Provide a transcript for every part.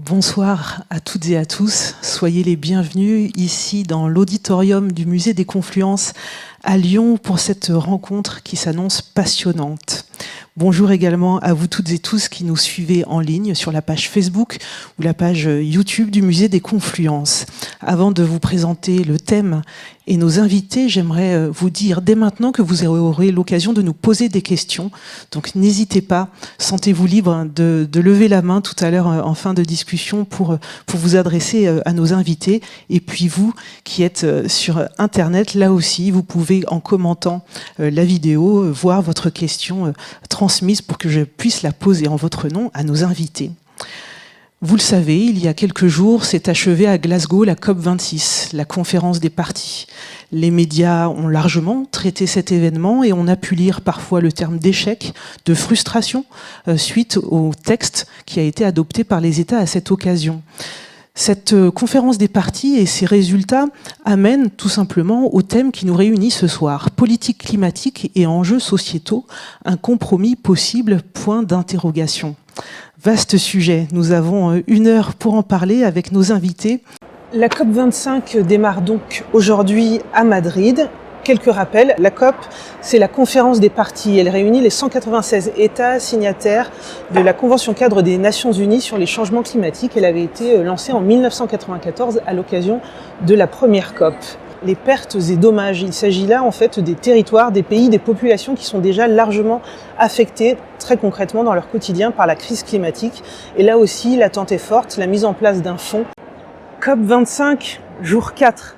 Bonsoir à toutes et à tous. Soyez les bienvenus ici dans l'auditorium du Musée des Confluences à Lyon pour cette rencontre qui s'annonce passionnante. Bonjour également à vous toutes et tous qui nous suivez en ligne sur la page Facebook ou la page YouTube du Musée des Confluences. Avant de vous présenter le thème et nos invités, j'aimerais vous dire dès maintenant que vous aurez l'occasion de nous poser des questions. Donc n'hésitez pas, sentez-vous libre de lever la main tout à l'heure en fin de discussion pour vous adresser à nos invités. Et puis vous qui êtes sur Internet, là aussi, vous pouvez en commentant la vidéo voir votre question transmise pour que je puisse la poser en votre nom à nos invités. Vous le savez, il y a quelques jours s'est achevée à Glasgow la COP26, la conférence des parties. Les médias ont largement traité cet événement et on a pu lire parfois le terme d'échec, de frustration, suite au texte qui a été adopté par les États à cette occasion. Cette conférence des parties et ses résultats amènent tout simplement au thème qui nous réunit ce soir, politique climatique et enjeux sociétaux, un compromis possible, point d'interrogation. Vaste sujet, nous avons 1 heure pour en parler avec nos invités. La COP25 démarre donc aujourd'hui à Madrid. Quelques rappels, la COP, c'est la conférence des parties. Elle réunit les 196 États signataires de la Convention cadre des Nations Unies sur les changements climatiques. Elle avait été lancée en 1994 à l'occasion de la première COP. Les pertes et dommages, il s'agit là en fait des territoires, des pays, des populations qui sont déjà largement affectés très concrètement dans leur quotidien par la crise climatique. Et là aussi, l'attente est forte, la mise en place d'un fonds. COP25, jour 4.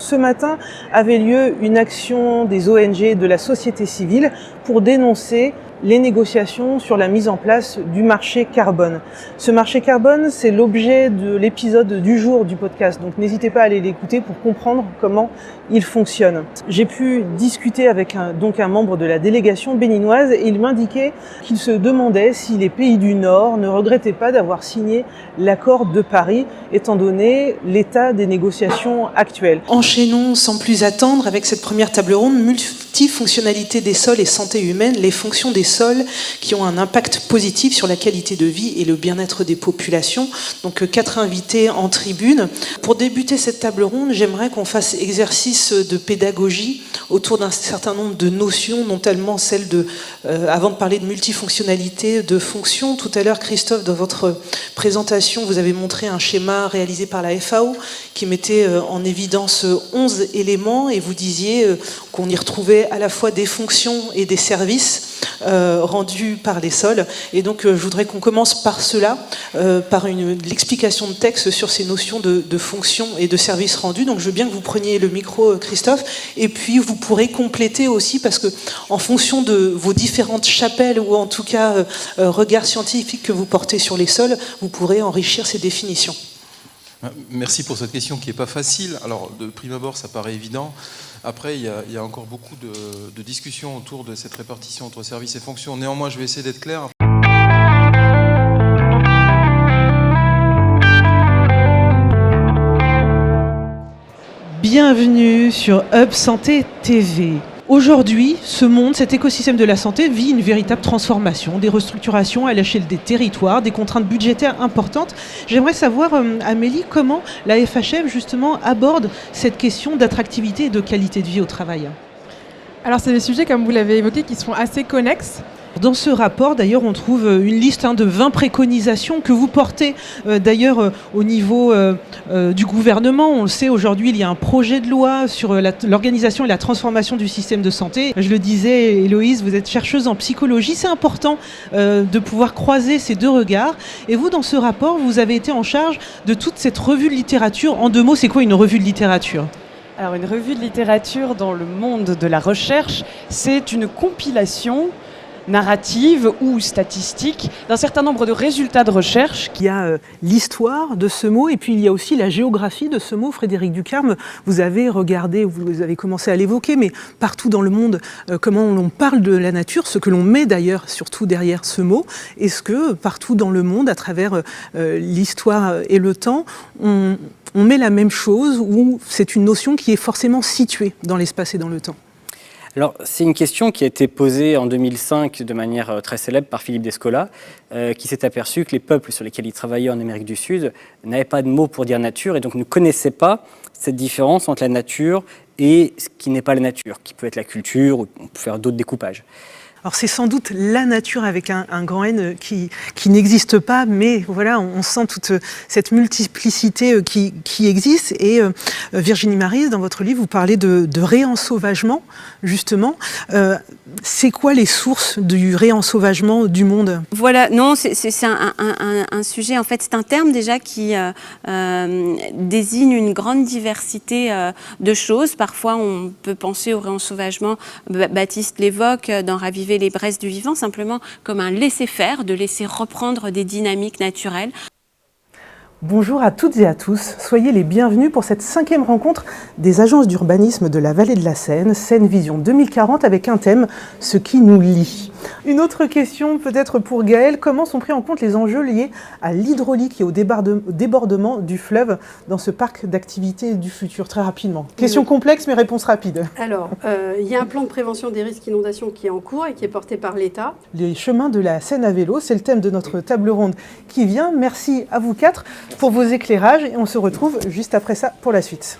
Ce matin avait lieu une action des ONG de la société civile pour dénoncer les négociations sur la mise en place du marché carbone. Ce marché carbone, c'est l'objet de l'épisode du jour du podcast, donc n'hésitez pas à aller l'écouter pour comprendre comment il fonctionne. J'ai pu discuter avec un membre de la délégation béninoise et il m'indiquait qu'il se demandait si les pays du Nord ne regrettaient pas d'avoir signé l'accord de Paris, étant donné l'état des négociations actuelles. Enchaînons sans plus attendre avec cette première table ronde, multifonctionnalité des sols et santé humaine, les fonctions des sols qui ont un impact positif sur la qualité de vie et le bien-être des populations. Donc 4 invités en tribune. Pour débuter cette table ronde, j'aimerais qu'on fasse exercice de pédagogie autour d'un certain nombre de notions, notamment celle de, avant de parler de multifonctionnalité, de fonctions. Tout à l'heure, Christophe, dans votre présentation, vous avez montré un schéma réalisé par la FAO qui mettait en évidence 11 éléments et vous disiez qu'on y retrouvait à la fois des fonctions et des services rendus par les sols. Et donc, je voudrais qu'on commence par cela, par l'explication de texte sur ces notions de fonctions et de services rendus. Donc, je veux bien que vous preniez le micro, Christophe, et puis vous pourrez compléter aussi, parce que en fonction de vos différentes chapelles, ou en tout cas regards scientifiques que vous portez sur les sols, vous pourrez enrichir ces définitions. Merci pour cette question qui n'est pas facile. Alors, de prime abord, ça paraît évident. Après, il y a encore beaucoup de discussions autour de cette répartition entre services et fonctions. Néanmoins, je vais essayer d'être clair. Bienvenue sur Hub Santé TV. Aujourd'hui, ce monde, cet écosystème de la santé vit une véritable transformation, des restructurations à l'échelle des territoires, des contraintes budgétaires importantes. J'aimerais savoir, Amélie, comment la FHM justement aborde cette question d'attractivité et de qualité de vie au travail. Alors c'est des sujets, comme vous l'avez évoqué, qui sont assez connexes. Dans ce rapport, d'ailleurs, on trouve une liste de 20 préconisations que vous portez d'ailleurs au niveau du gouvernement. On le sait, aujourd'hui, il y a un projet de loi sur l'organisation et la transformation du système de santé. Je le disais, Héloïse, vous êtes chercheuse en psychologie. C'est important de pouvoir croiser ces deux regards. Et vous, dans ce rapport, vous avez été en charge de toute cette revue de littérature. En 2 mots, c'est quoi une revue de littérature ? Alors, une revue de littérature dans le monde de la recherche, c'est une compilation narrative ou statistique d'un certain nombre de résultats de recherche. Il y a l'histoire de ce mot et puis il y a aussi la géographie de ce mot. Frédéric Ducarme, vous avez regardé, vous avez commencé à l'évoquer, mais partout dans le monde, comment on parle de la nature, ce que l'on met d'ailleurs surtout derrière ce mot. Est-ce que partout dans le monde, à travers l'histoire et le temps, on met la même chose ou c'est une notion qui est forcément située dans l'espace et dans le temps ? Alors, c'est une question qui a été posée en 2005 de manière très célèbre par Philippe Descola, qui s'est aperçu que les peuples sur lesquels il travaillait en Amérique du Sud n'avaient pas de mots pour dire nature et donc ne connaissaient pas cette différence entre la nature et ce qui n'est pas la nature, qui peut être la culture, ou on peut faire d'autres découpages. Alors c'est sans doute la nature avec un grand N qui n'existe pas, mais voilà, on sent toute cette multiplicité qui existe. Et Virginie Maryse, dans votre livre, vous parlez de réensauvagement, justement. C'est quoi les sources du réensauvagement du monde ? Voilà, non, c'est un sujet, en fait, c'est un terme déjà qui désigne une grande diversité de choses. Parfois, on peut penser au réensauvagement, Baptiste l'évoque, dans Raviver les braises du vivant, simplement comme un laisser-faire, de laisser reprendre des dynamiques naturelles. Bonjour à toutes et à tous, soyez les bienvenus pour cette 5e rencontre des agences d'urbanisme de la Vallée de la Seine, Seine Vision 2040, avec un thème, ce qui nous lie. Une autre question peut-être pour Gaëlle, comment sont pris en compte les enjeux liés à l'hydraulique et au débordement du fleuve dans ce parc d'activités du futur, très rapidement? Question complexe mais réponse rapide. Alors, il y a un plan de prévention des risques d'inondation qui est en cours et qui est porté par l'État. Les chemins de la Seine à vélo, c'est le thème de notre table ronde qui vient. Merci à vous 4 pour vos éclairages et on se retrouve juste après ça pour la suite.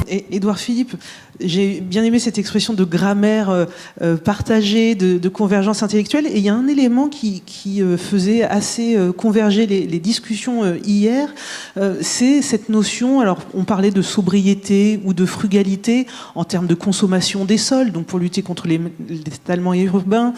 Et Édouard Philippe, j'ai bien aimé cette expression de grammaire partagée, de convergence intellectuelle. Et il y a un élément qui faisait assez converger les discussions hier, c'est cette notion, alors on parlait de sobriété ou de frugalité en termes de consommation des sols, donc pour lutter contre l'étalement urbain,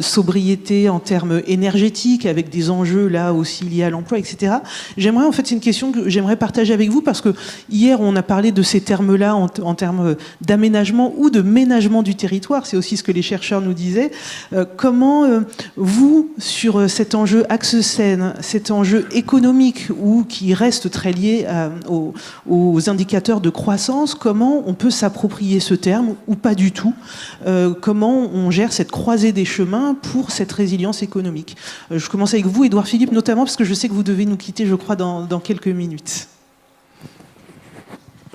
sobriété en termes énergétiques, avec des enjeux là aussi liés à l'emploi, etc. J'aimerais, en fait, c'est une question que j'aimerais partager avec vous, parce que hier on a parlé de ces termes-là en termes d'aménagement ou de ménagement du territoire, c'est aussi ce que les chercheurs nous disaient. Comment vous, sur cet enjeu axe Seine, cet enjeu économique ou qui reste très lié aux indicateurs de croissance, comment on peut s'approprier ce terme ou pas du tout? Comment on gère cette croisée des chemins pour cette résilience économique? Je commence avec vous, Édouard Philippe, notamment parce que je sais que vous devez nous quitter, je crois, dans quelques minutes.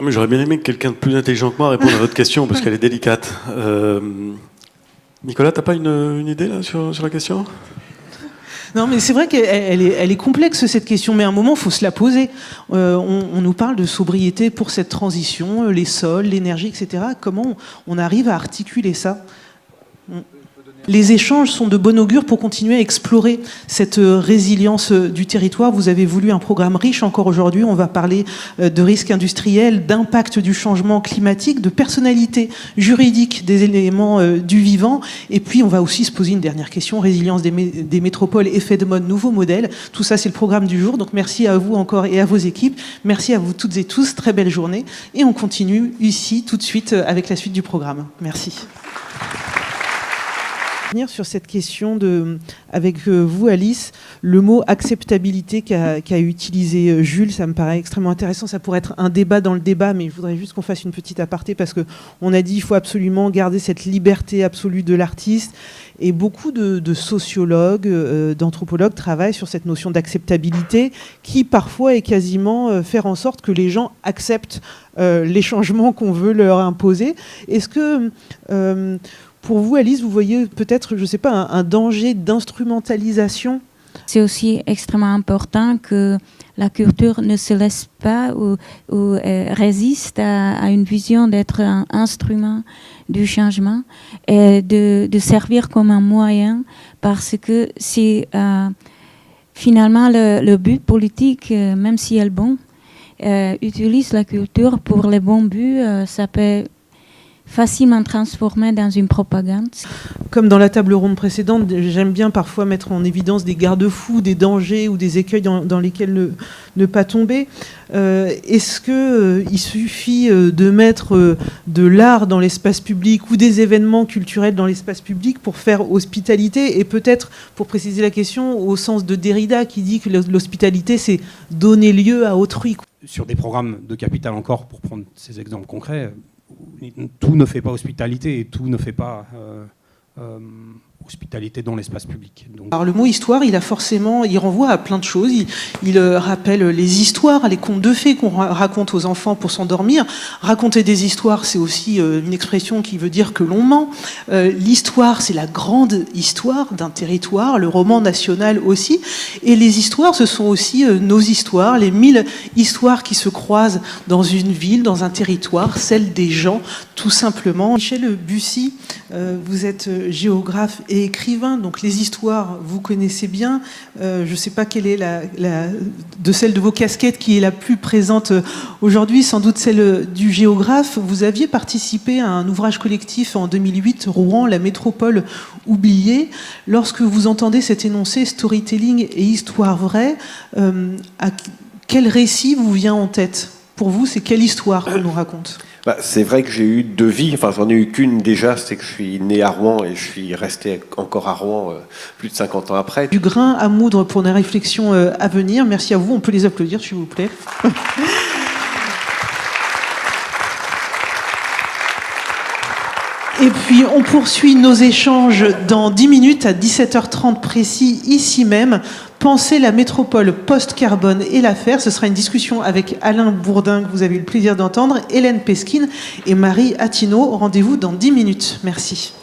Mais j'aurais bien aimé que quelqu'un de plus intelligent que moi réponde à votre question, parce qu'elle est délicate. Nicolas, t'as pas une idée là, sur la question ? Non, mais c'est vrai qu'elle est complexe, cette question, mais à un moment, il faut se la poser. On nous parle de sobriété pour cette transition, les sols, l'énergie, etc. Comment on arrive à articuler ça ? Les échanges sont de bon augure pour continuer à explorer cette résilience du territoire. Vous avez voulu un programme riche encore aujourd'hui. On va parler de risques industriels, d'impact du changement climatique, de personnalité juridique des éléments du vivant. Et puis, on va aussi se poser une dernière question, résilience des métropoles, effet de mode, nouveaux modèles. Tout ça, c'est le programme du jour. Donc, merci à vous encore et à vos équipes. Merci à vous toutes et tous. Très belle journée. Et on continue ici tout de suite avec la suite du programme. Merci. Sur cette question avec vous, Alice, le mot acceptabilité qu'a utilisé Jules, ça me paraît extrêmement intéressant. Ça pourrait être un débat dans le débat, mais je voudrais juste qu'on fasse une petite aparté, parce qu'on a dit qu'il faut absolument garder cette liberté absolue de l'artiste. Et beaucoup de sociologues, d'anthropologues travaillent sur cette notion d'acceptabilité qui parfois est quasiment faire en sorte que les gens acceptent les changements qu'on veut leur imposer. Est-ce que... pour vous, Alice, vous voyez peut-être, je ne sais pas, un danger d'instrumentalisation? C'est aussi extrêmement important que la culture ne se laisse pas ou résiste à une vision d'être un instrument du changement et de servir comme un moyen, parce que c'est finalement le but politique, même si elle est bon, utilise la culture pour les bons buts, ça peut facilement transformé dans une propagande. Comme dans la table ronde précédente, j'aime bien parfois mettre en évidence des garde-fous, des dangers ou des écueils dans lesquels ne pas tomber. Est-ce qu'il suffit de mettre de l'art dans l'espace public ou des événements culturels dans l'espace public pour faire hospitalité? Et peut-être, pour préciser la question, au sens de Derrida qui dit que l'hospitalité, c'est donner lieu à autrui. Sur des programmes de capital encore, pour prendre ces exemples concrets, tout ne fait pas hospitalité et tout ne fait pas hospitalité dans l'espace public. Donc, Alors le mot histoire, il renvoie à plein de choses. Il rappelle les histoires, les contes de fées qu'on raconte aux enfants pour s'endormir. Raconter des histoires, c'est aussi une expression qui veut dire que l'on ment. L'histoire, c'est la grande histoire d'un territoire, le roman national aussi. Et les histoires, ce sont aussi nos histoires, les 1000 histoires qui se croisent dans une ville, dans un territoire, celles des gens, tout simplement. Michel Bussy, vous êtes géographe et écrivain, donc les histoires, vous connaissez bien. Je ne sais pas quelle est de celle de vos casquettes qui est la plus présente aujourd'hui, sans doute celle du géographe. Vous aviez participé à un ouvrage collectif en 2008, Rouen, la métropole oubliée. Lorsque vous entendez cet énoncé storytelling et histoire vraie, quel récit vous vient en tête? Pour vous, c'est quelle histoire qu'on nous raconte? C'est vrai que j'ai eu 2 vies, enfin j'en ai eu qu'une déjà, c'est que je suis né à Rouen et je suis resté encore à Rouen plus de 50 ans après. Du grain à moudre pour des réflexions à venir. Merci à vous, on peut les applaudir s'il vous plaît. Et puis on poursuit nos échanges dans 10 minutes à 17h30 précis, ici même. Penser la métropole post-carbone et l'affaire. Ce sera une discussion avec Alain Bourdin, que vous avez eu le plaisir d'entendre, Hélène Pesquine et Marie Attino. Rendez-vous dans 10 minutes. Merci.